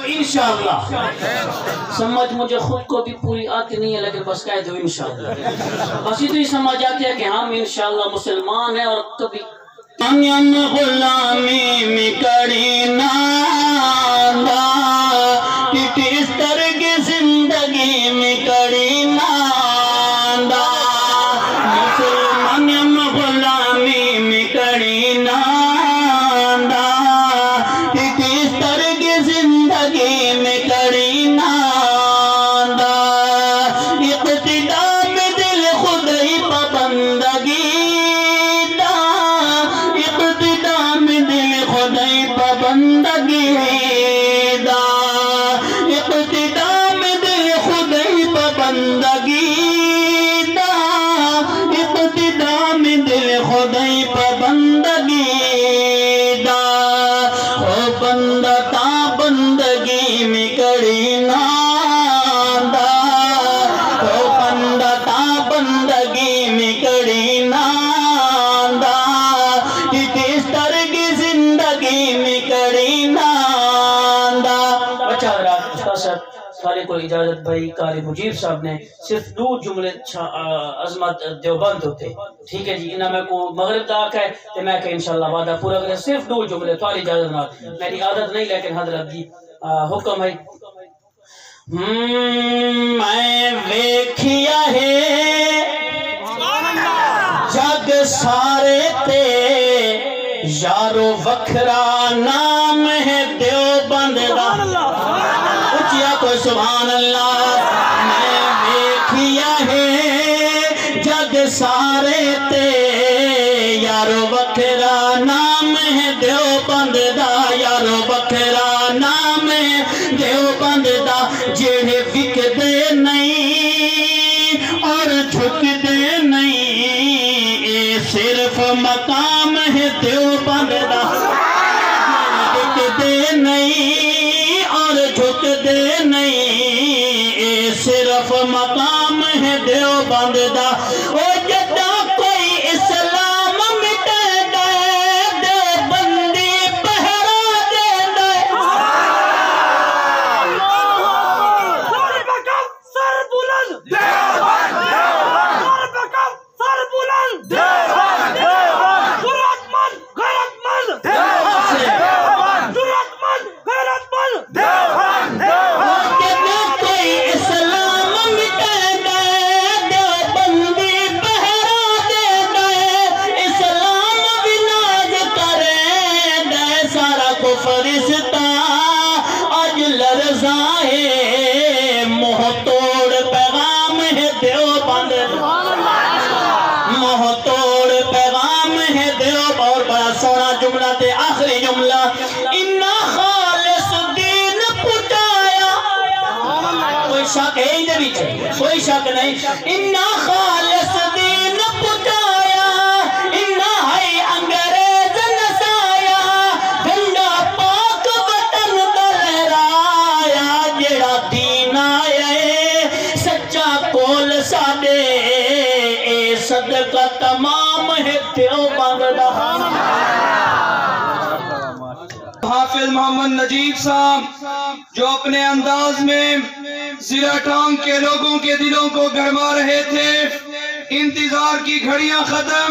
انشاءاللہ سمجھ مجھے خود کو بھی پوری آتی نہیں ہے لیکن بس کہہ دو انشاءاللہ بس اتنی سمجھ آتی ہے کہ ہم انشاءاللہ مسلمان ہیں اور کبھی انیم غلامی میں کری ناندا اس طرح کی زندگی میں کری ناندا مسلمان غلامی میں کری ناندا اس طرح کی زندگی میں کری ناندا اقتدا میں دل خود ہی پابندگی بندگی دا اقتدا میں دل خود ہی پابندگی دا اقتدا میں دل خود ہی پابندگی دا او بندہ تا بندگی میں کری ناندا او بندہ تا بندگی میں کری ناندا اس طرح کی زندگی میں کری ناندا اچھا حضرات استاد صاحب سارے کو اجازت بھائی قاری مجیب صاحب نے صرف دو جملے عظمت دیوبند ہوتے ٹھیک ہے جی انہاں میں کو مغرب تک ہے تو میں کہ انشاءاللہ وعدہ پورا کرے صرف دو جملے تھوڑی اجازت نہ میری عادت نہیں لیکن حضرت دی حکم ہے میں ویکھیا ہے جگ سارے تے یارو وکھرا نام ہے دیوبند دا اچھیا کوئی سبحان اللہ میں ویکھیا ہے جگ سارے تے یارو وکھرا نام ہے دیوبند دا یارو وکھرا نام ہے دیوبند دا جڑے وکدے نہیں اور جھکدے نہیں اے صرف مقام ہے دیوبند دا جھکدے نہیں اور جھکدے نہیں اے صرف مقام ہے دیوبند دا او جدا کوئی اسلام مٹے دے دیوبندی پہرا دے دے سر بکم سر بلند دیوبند سر بکم سر بلند دیوبند جرأت مند غیرت مند دیوبند جرأت مند غیرت مند دیوبند کوئی اسلام مٹے دے دیوبندی پہرا دے دے اسلام وناج کرے دے سارا کفرستہ آج لرزائے موہ توڑ پیغام ہے دیوبند موہ توڑ پیغام ہے دیوبند اور بڑا سونا جملہ تے آخری جملہ انہا خالص دین پٹایا کوئی شک ہے اندھے بیچے کوئی شک نہیں انہا خالص دین پٹایا انہا ہے انگریز نسایا دھنڈا پاک وطن دلرایا جڑا دین آیا سچا کول ساڑے اے صدقہ تمام ہے دیوبند دا حافظ محمد نجیب صاحب جو اپنے انداز میں ضلع ٹانگ کے لوگوں کے دلوں کو گرما رہے تھے انتظار کی گھڑیاں ختم